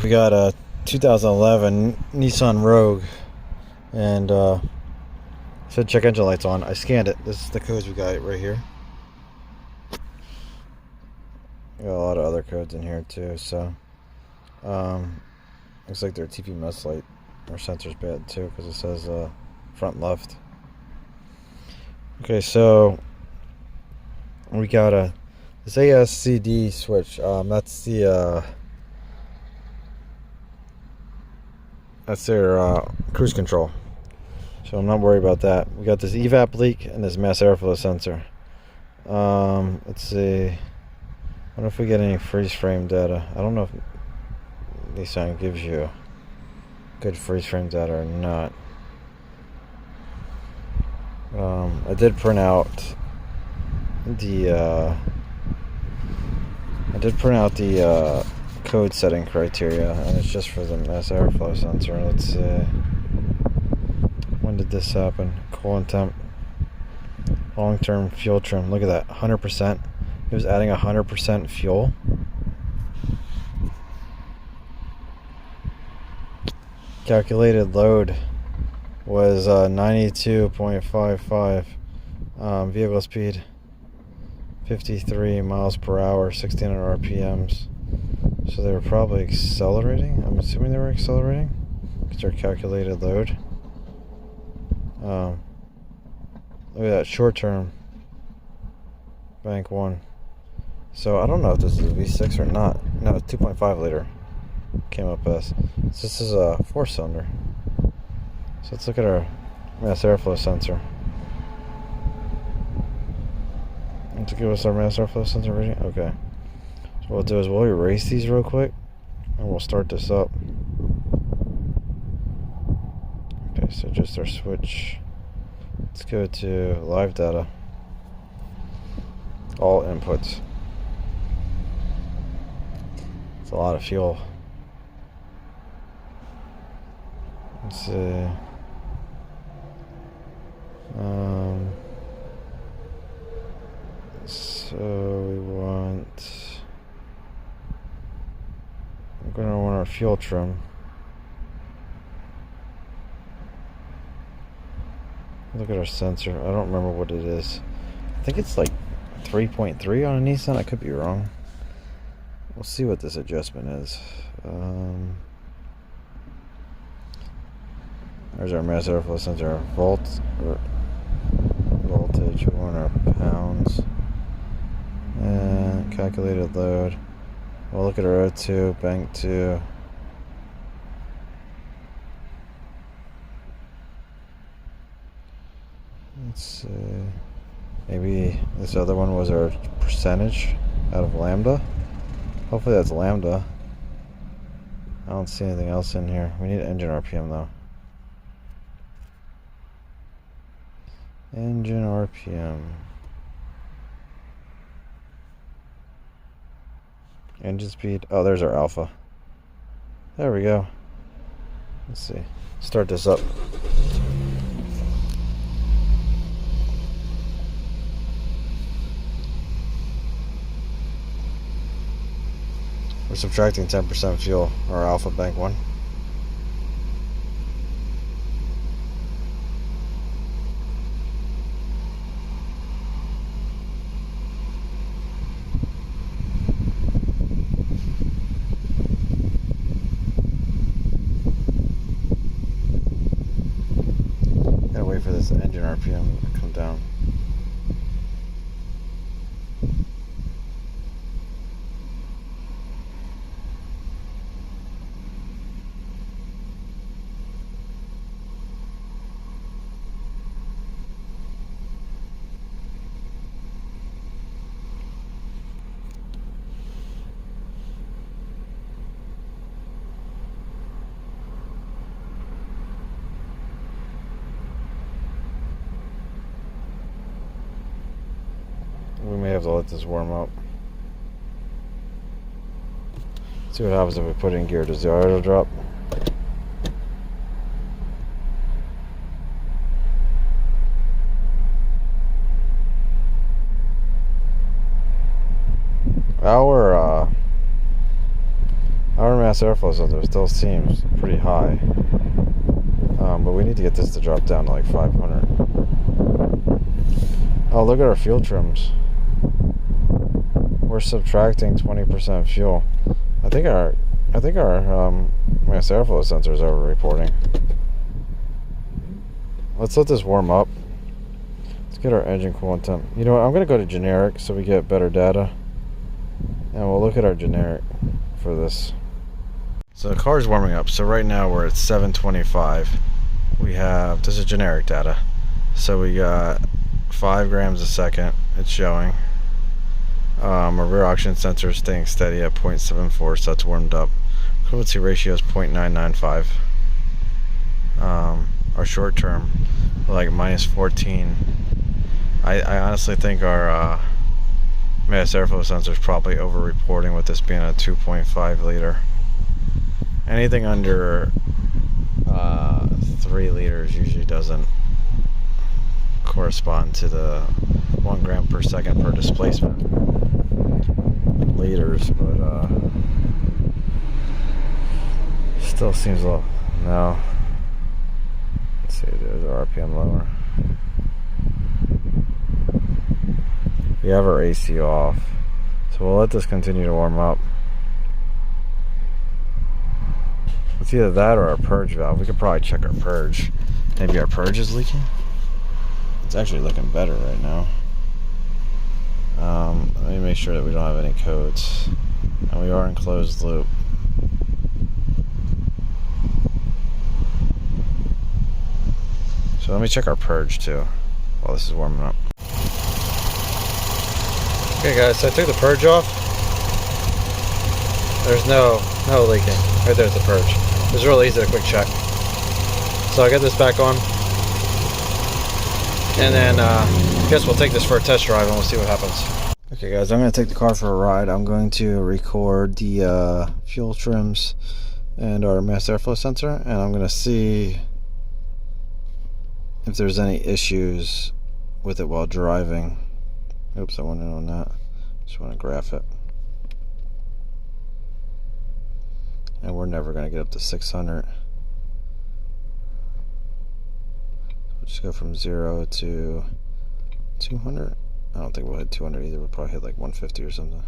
We got a 2011 Nissan Rogue, and said check engine lights on. I scanned it. This is the codes we got right here. We got a lot of other codes in here too, so looks like their TP mess light or sensor's bad too, because it says front left. Okay, so we got this ASCD switch. That's their cruise control. So I'm not worried about that. We got this Evap leak and this mass airflow sensor. Let's see. What if we get any freeze frame data? I don't know if Nissan gives you good freeze frame data or not. I did print out the code setting criteria, and it's just for the mass airflow sensor. Let's see. When did this happen? Coolant temp, long-term fuel trim. Look at that, 100%. It was adding 100% fuel. Calculated load was 92.55. Vehicle speed 53 miles per hour, 1600 RPMs. So they were probably accelerating. I'm assuming they were accelerating because their calculated load. Look at that, short term bank 1. So I don't know if this is a V6 or not. No, it's 2.5 liter came up as. So this is a 4-cylinder. So let's look at our mass airflow sensor. To give us our mass airflow sensor reading. Okay. So what we'll do is we'll erase these real quick and we'll start this up. Okay, so just our switch. Let's go to live data. All inputs. It's a lot of fuel. Let's see. So we're going to want our fuel trim. Look at our sensor. I don't remember what it is. I think it's like 3.3 on a Nissan. I could be wrong. We'll see what this adjustment is. There's our mass airflow sensor. Voltage. We want our pounds. And calculated load. We'll look at our O2, bank 2. Let's see. Maybe this other one was our percentage out of lambda. Hopefully that's lambda. I don't see anything else in here. We need engine RPM though. Engine RPM. Engine speed. Oh, there's our alpha. There we go. Let's see. Start this up. We're subtracting 10% fuel, or alpha bank 1. Gotta wait for this engine RPM to come down. We may have to let this warm up. See what happens if we put it in gear. Does the auto drop? Our mass airflow sensor still seems pretty high. But we need to get this to drop down to like 500. Oh, look at our fuel trims. We're subtracting 20% fuel. I think our mass airflow sensor is over-reporting. Let's let this warm up. Let's get our engine coolant temp. You know what? I'm going to go to generic so we get better data. And we'll look at our generic for this. So the car is warming up. So right now we're at 725. We have, this is generic data. So we got 5 grams a second. It's showing. Our rear oxygen sensor is staying steady at 0.74, so that's warmed up. Equivalency ratio is 0.995. Our short term, like minus 14. I honestly think our mass airflow sensor is probably over-reporting with this being a 2.5 liter. Anything under 3 liters usually doesn't correspond to the 1 gram per second per displacement liters, but still seems low. No. Let's see, there's our RPM lower. We have our AC off, so we'll let this continue to warm up. It's either that or our purge valve. We could probably check our purge. Maybe our purge is leaking. It's actually looking better right now. Let me make sure that we don't have any codes. And we are in closed loop. So let me check our purge too while this is warming up. Okay guys, so I took the purge off. There's no leaking. Right there's the purge. It was really easy to quick check. So I got this back on. And then I guess we'll take this for a test drive and we'll see what happens. Okay guys, I'm going to take the car for a ride. I'm going to record the fuel trims and our mass airflow sensor, and I'm going to see if there's any issues with it while driving. Oops, I wanted on that. Just want to graph it. And we're never going to get up to 600. We'll just go from 0 to 200. I don't think we'll hit 200 either. We'll probably hit like 150 or something.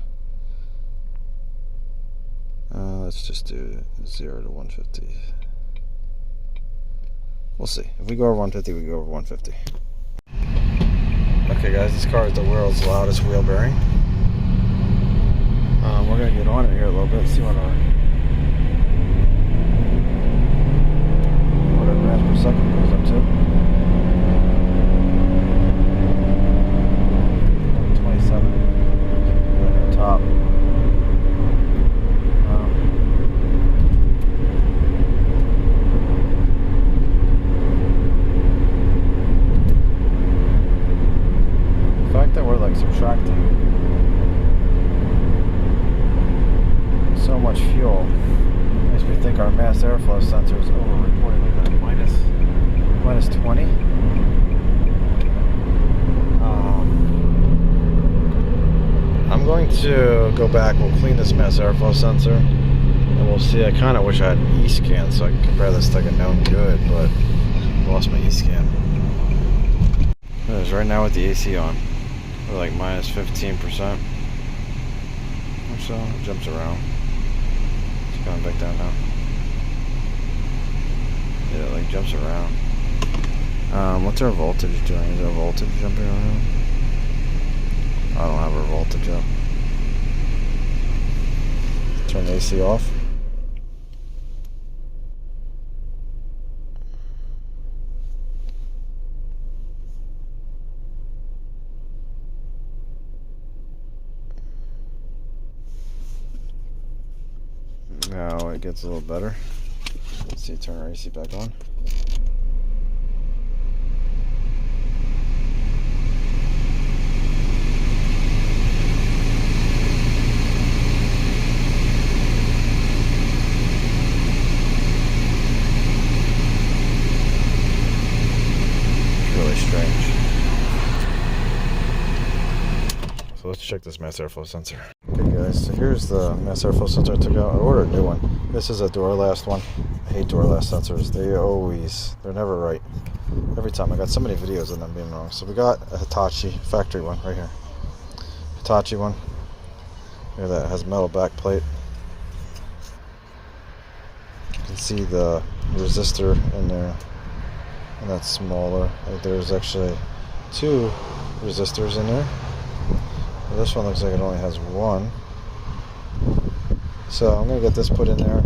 Let's just do 0 to 150. We'll see. If we go over 150, we go over 150. Okay guys, this car is the world's loudest wheel bearing. We're going to get on it here a little bit, see what our grams per second goes up to. 27. At the top. The fact that we're like subtracting so much fuel makes me think our mass airflow sensor is over-reporting. Look at that, minus 20. I'm going to go back, we'll clean this mass airflow sensor, and we'll see. I kind of wish I had an E-scan so I could compare this to like a known good, but I lost my E-scan. It is right now with the AC on. We're like minus 15% or so. It jumps around. It's going back down now. Yeah, it like jumps around. What's our voltage doing? Is our voltage jumping around? I don't have our voltage up. Turn the AC off. Now it gets a little better. Let's see, turn our AC back on. Strange. So let's check this mass airflow sensor. Okay guys, so here's the mass airflow sensor I took out. I ordered a new one. This is a door last one. I hate door last sensors. They're never right. Every time. I got so many videos of them being wrong. So we got a Hitachi factory one right here. Hitachi one. Here that has metal back plate. You can see the resistor in there. And that's smaller. There's actually 2 resistors in there. Well, this one looks like it only has 1. So I'm going to get this put in there.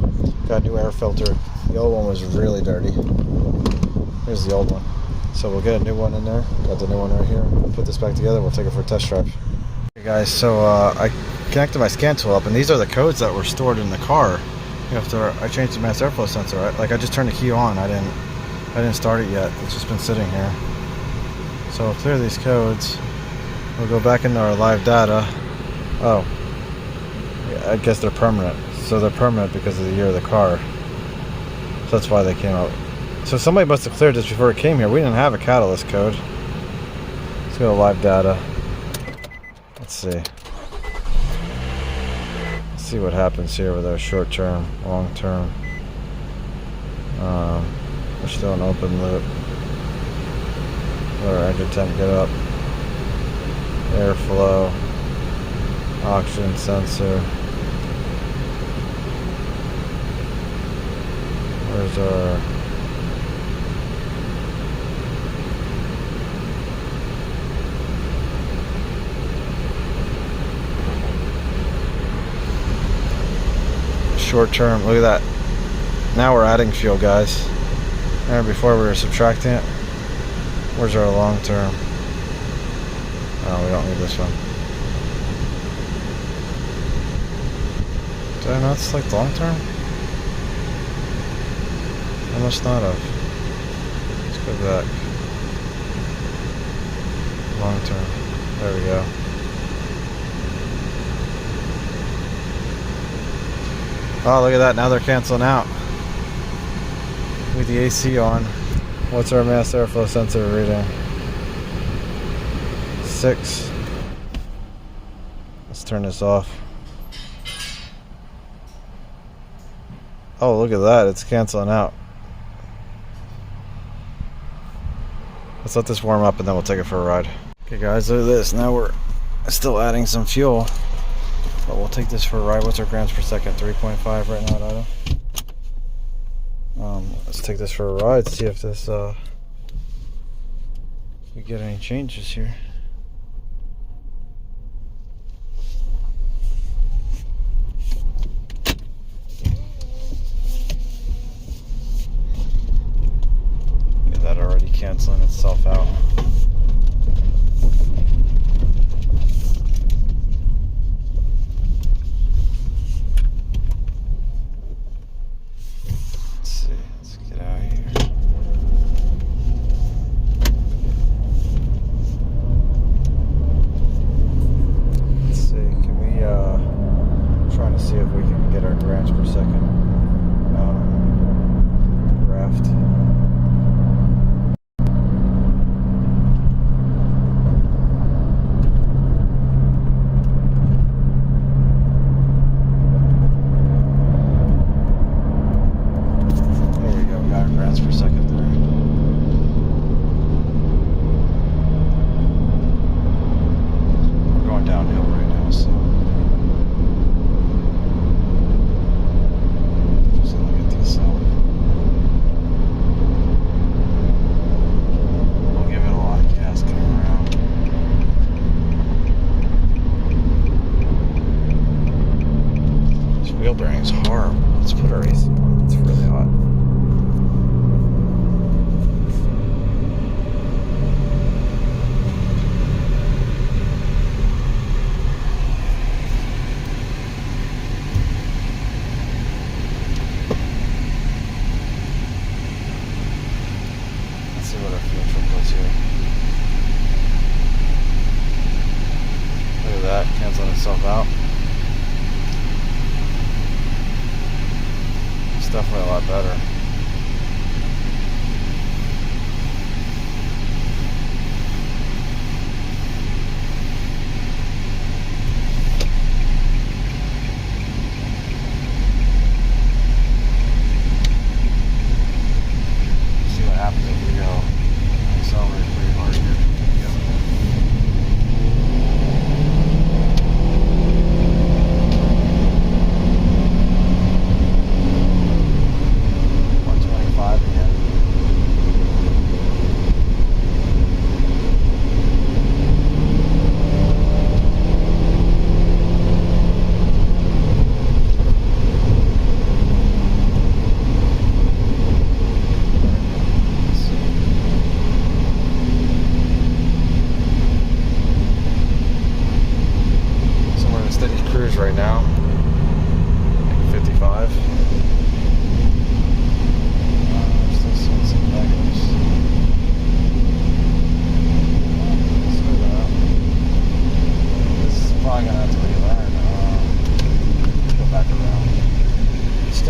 Got a new air filter. The old one was really dirty. Here's the old one. So we'll get a new one in there. Got the new one right here. We'll put this back together. We'll take it for a test drive. Okay guys, so I connected my scan tool up, and these are the codes that were stored in the car after I changed the mass airflow sensor. I just turned the key on. I didn't start it yet. It's just been sitting here. So we'll clear these codes. We'll go back into our live data. Oh. I guess they're permanent. So they're permanent because of the year of the car. So that's why they came out. So somebody must have cleared this before it came here. We didn't have a catalyst code. Let's go to live data. Let's see. Let's see what happens here with our short term, long term. We're still in open loop. Let our engine temp get up. Airflow. Oxygen sensor. Where's our short term? Look at that. Now we're adding fuel, guys. Remember before we were subtracting it? Where's our long term? Oh, we don't need this one. Did I not select long term? I must not have. Let's go back. Long term. There we go. Oh, look at that. Now they're canceling out. With the AC on. What's our mass airflow sensor reading? 6. Let's turn this off. Oh, look at that. It's canceling out. Let's let this warm up and then we'll take it for a ride. Okay guys, look at this. Now we're still adding some fuel, but we'll take this for a ride. What's our grams per second? 3.5 right now at idle. Let's take this for a ride, see if this we get any changes here. Already canceling itself out. Let's see, let's get out of here. Let's see, can we trying to see if we can get our grams per second graft. Wheel bearing's horrible. Let's put our AC on. It's really hot. Let's see what our fuel trip does here. Look at that, canceling itself out. Definitely a lot better.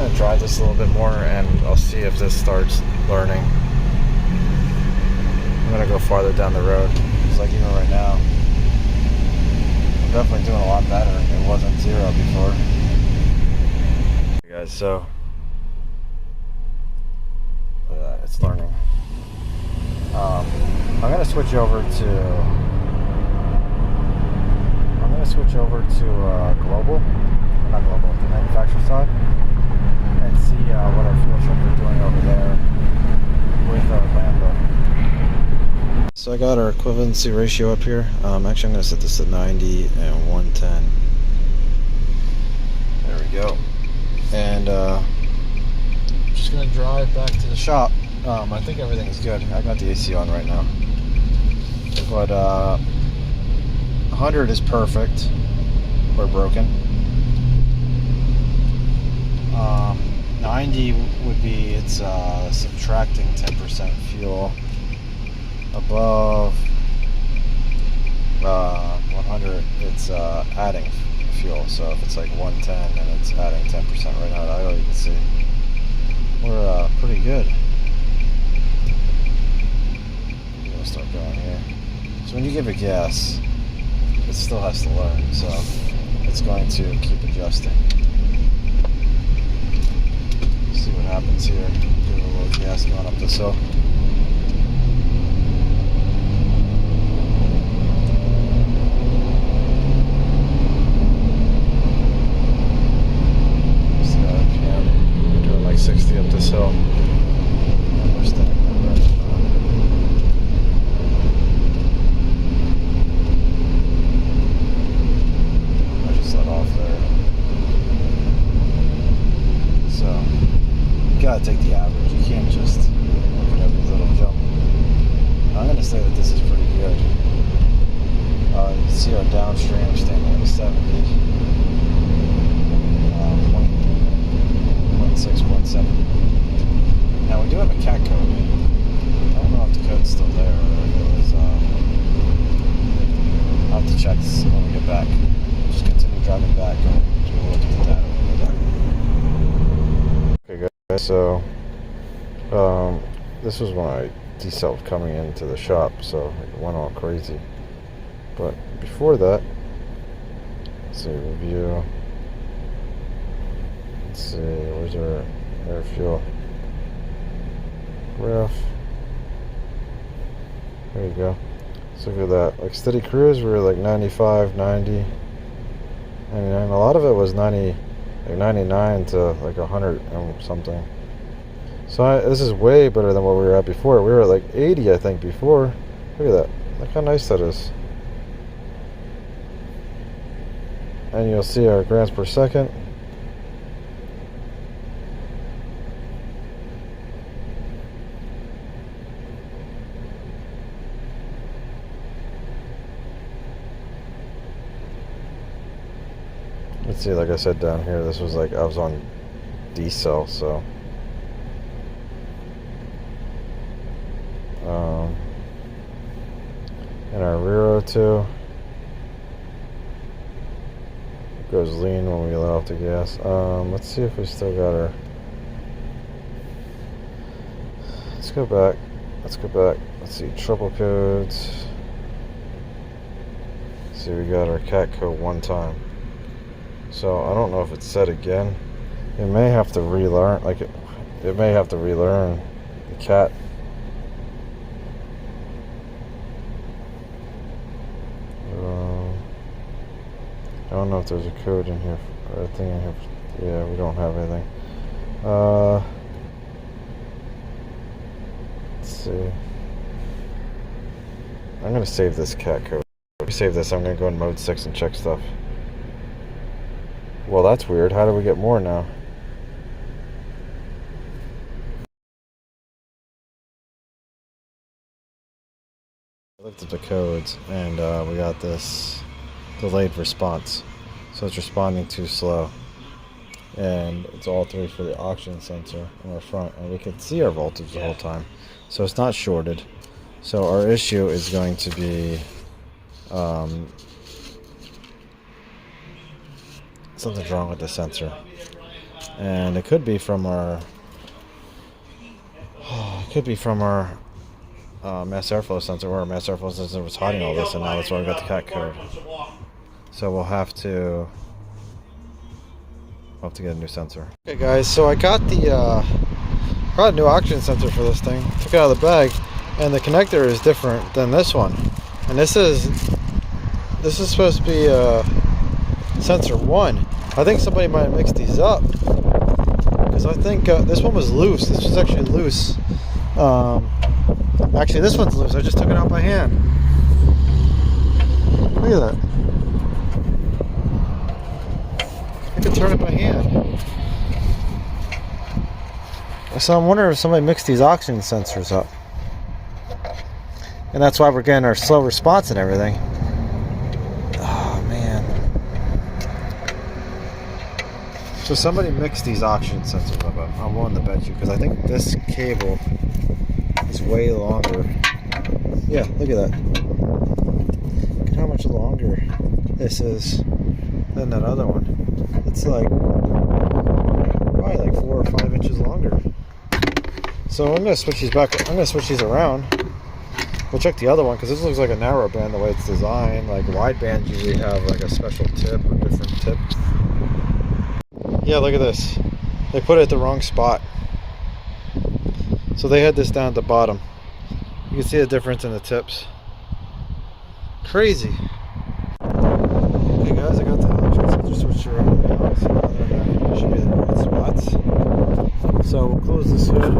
gonna drive this a little bit more and I'll see if this starts learning. I'm gonna go farther down the road. It's like even right now, I'm definitely doing a lot better. It wasn't 0 before. Hey guys, so it's learning. I'm gonna switch over to global, not global, the manufacturer side, and see what our fuel truck are doing over there with our Lambda. So I got our equivalency ratio up here. Actually, I'm gonna set this at 90 and 110. There we go. And I'm just gonna drive back to the shop. I think everything's good. I got the AC on right now, but 100 is perfect or broken. 90 would be it's subtracting 10% fuel. Above 100, it's adding fuel. So if it's like 110, then it's adding 10% right now. I know you can see we're pretty good. I'm gonna start going here. So when you give it gas, it still has to learn, so it's going to keep adjusting. See what happens here. Give it a little gas going up this hill. See that RPM. We're doing like 60 up this hill. And we're staying right. Gotta take the average. You can't just look at every little jump. I'm gonna say that this is pretty good. You can see our downstream standing at 70, 0.6, 0.7. Now we do have a cat code. I don't know if the code's still there or if it was. I'll have to check this when we get back. Just continue driving back and we'll look at the data when we get back. So this was when I decelled coming into the shop, so it went all crazy. But before that, let's see, review. Let's see, where's our air fuel graph? There you go. Let's look at that. Like steady cruise, we were like 95, 90, 99. A lot of it was 90. Like 99 to like 100 and something. So this is way better than what we were at before. We were at like 80, I think, before. Look at that. Look how nice that is. And you'll see our grams per second. Let's see, like I said down here, this was like, I was on decel, so. And our rear O2 goes lean when we let off the gas. Let's see if we still got our. Let's go back. Let's see, trouble codes. Let's see, we got our cat code one time. So I don't know if it's set again. It may have to relearn, like it may have to relearn the cat. I don't know if there's a code in here, or a thing in here. Yeah, we don't have anything. Let's see. I'm gonna save this cat code. If we save this, I'm gonna go in mode 6 and check stuff. Well, that's weird. How do we get more now? I looked at the codes and we got this delayed response. So it's responding too slow. And it's altered for the oxygen sensor on our front. And we can see our voltage the whole time. So it's not shorted. So our issue is going to be something's wrong with the sensor. and it could be from our mass airflow sensor, where our mass airflow sensor was hiding all this, and now that's why we got the cat code. So we'll have to get a new sensor. Okay guys, so I got a new oxygen sensor for this thing. Took it out of the bag, and the connector is different than this one. And this is supposed to be sensor 1. I think somebody might have mixed these up, because I think this one was loose. This was actually loose. Actually, this one's loose. I just took it out by hand. Look at that. I can turn it by hand. So I'm wondering if somebody mixed these oxygen sensors up, and that's why we're getting our slow response and everything. Oh man. So somebody mixed these oxygen sensors up. I'm willing to bet you, because I think this cable is way longer. Yeah, look at that. Look at how much longer this is than that other one. It's like probably like 4 or 5 inches longer. So I'm gonna switch these back. I'm gonna switch these around. We'll check the other one, because this looks like a narrow band the way it's designed. Like wide bands usually have like a special tip or different tip. Yeah, look at this. They put it at the wrong spot. So they had this down at the bottom. You can see the difference in the tips. Crazy. Okay guys, I got the oxygen sensor switched around now, so now they should be in the right spots. So we'll close this hood.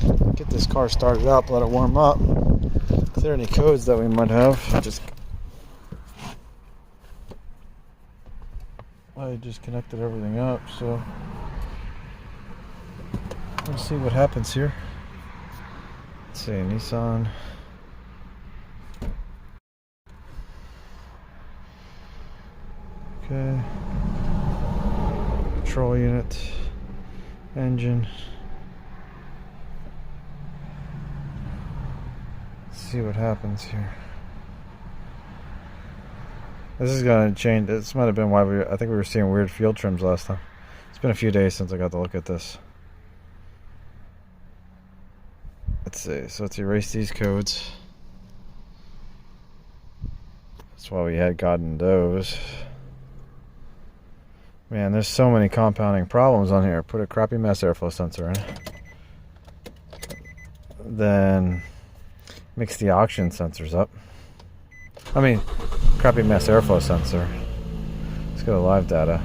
We'll get this car started up, let it warm up. If there are any codes that we might have, I just connected everything up, so we'll see what happens here. Let's see, Nissan. Okay. Control unit. Engine. Let's see what happens here. This is gonna change. This might have been why I think we were seeing weird field trims last time. It's been a few days since I got to look at this. Let's see. So let's erase these codes. That's why we had gotten those. Man, there's so many compounding problems on here. Put a crappy mass airflow sensor in. Then mix the oxygen sensors up. I mean, crappy mass airflow sensor. Let's go to live data.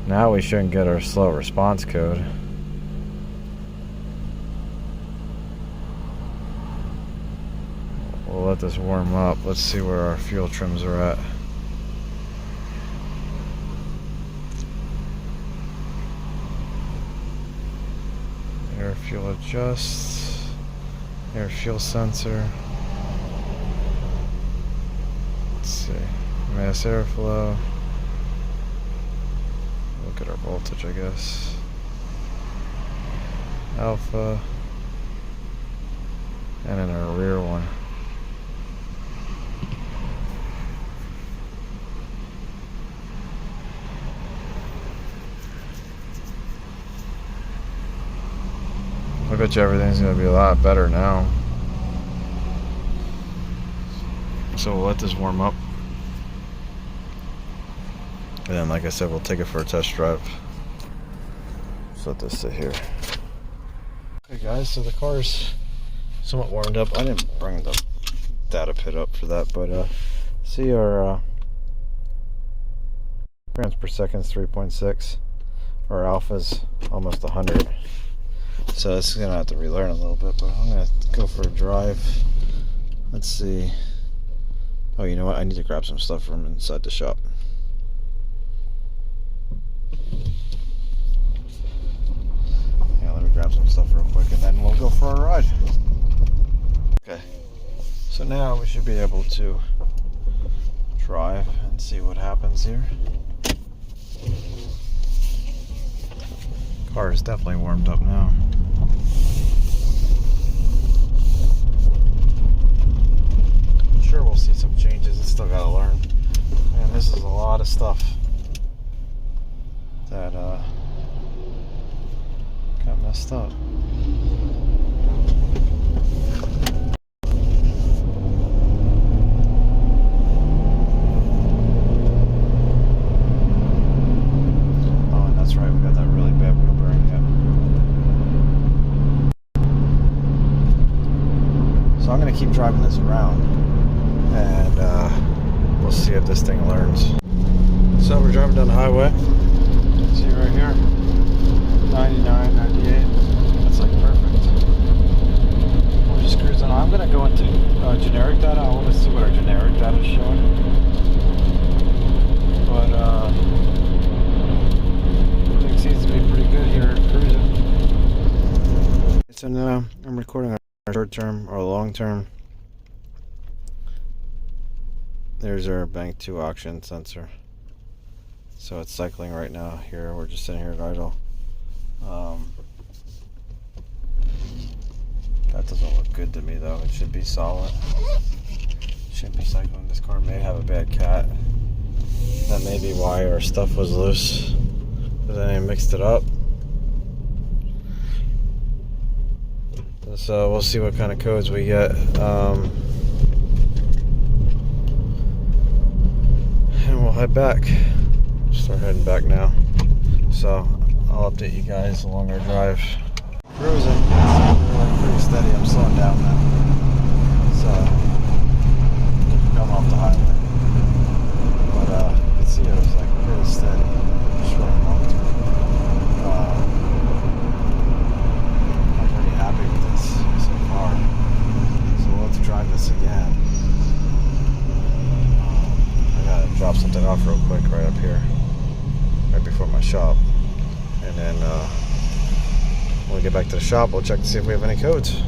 Now we shouldn't get our slow response code. We'll let this warm up. Let's see where our fuel trims are at. Air fuel adjust. Air fuel sensor. Let's see. Mass airflow. Look at our voltage, I guess. Alpha. And then our rear one. I bet you everything's going to be a lot better now. So we'll let this warm up. And then, like I said, we'll take it for a test drive. Just let this sit here. Okay guys, so the car's somewhat warmed up. I didn't bring the data pit up for that, but see our grams per second is 3.6. Our alpha's almost 100. So this is gonna have to relearn a little bit, but I'm gonna go for a drive. Let's see. Oh, you know what? I need to grab some stuff from inside the shop. Yeah, let me grab some stuff real quick and then we'll go for a ride. Okay. So now we should be able to drive and see what happens here. Car is definitely warmed up now. I'm sure we'll see some changes. It's still got to learn. And this is a lot of stuff that got messed up. Oh, and that's right, we got that really bad wheel bearing yet. So I'm going to keep driving this around, and we'll see if this thing learns. So we're driving down the highway. See right here, 99, 98. That's like perfect. We're just cruising. I'm gonna go into generic data. I want to see what our generic data is showing. But everything seems to be pretty good here at cruising. So now I'm recording our short term or long term. There's our bank 2 auction sensor. So it's cycling right now here. We're just sitting here at idle. That doesn't look good to me though. It should be solid. Shouldn't be cycling. This car may have a bad cat. That may be why our stuff was loose. But then I mixed it up. So we'll see what kind of codes we get. And we'll head back. Start heading back now. So I'll update you guys along our drive. Cruising. We're pretty steady. I'm slowing down now. So coming off the highway. But you can see it was like pretty steady. Short and long term. I'm pretty happy with this so far. So we'll have to drive this again. I gotta drop something off real quick right up here. Right before my shop, and then when we get back to the shop, we'll check to see if we have any codes.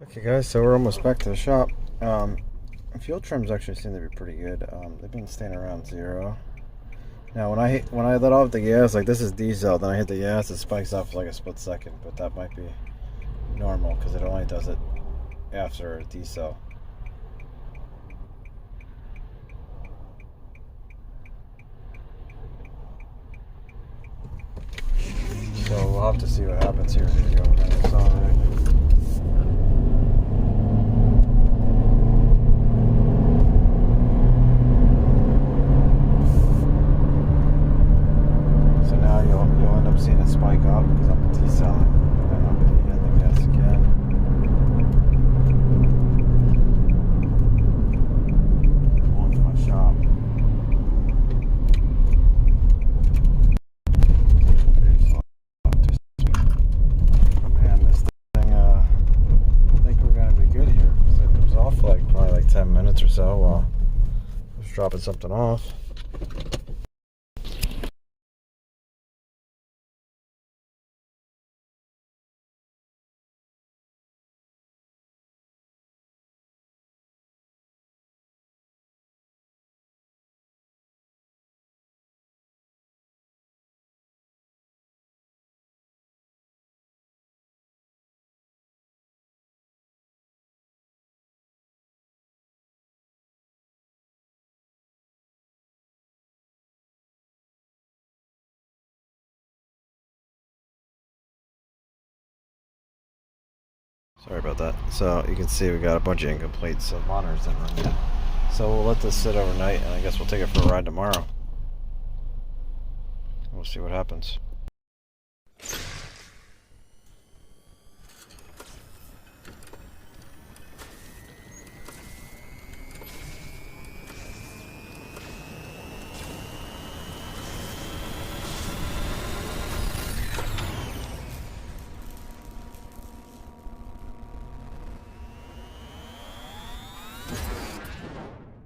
Okay guys, so we're almost back to the shop. Fuel trims actually seem to be pretty good. They've been staying around 0. Now when I let off the gas, like this is diesel, then I hit the gas, it spikes up for like a split second, but that might be normal because it only does it after diesel. So we'll have to see what happens here. Here we go. We're going to accelerate. So now you'll end up seeing it spike up because I'm decelerating. And then I'm going to hit the gas again. Going to my shop. Probably like 10 minutes or so while I was dropping something off. Sorry about that. So you can see we got a bunch of incompletes, so monitors didn't run yet. So we'll let this sit overnight, and I guess we'll take it for a ride tomorrow. We'll see what happens.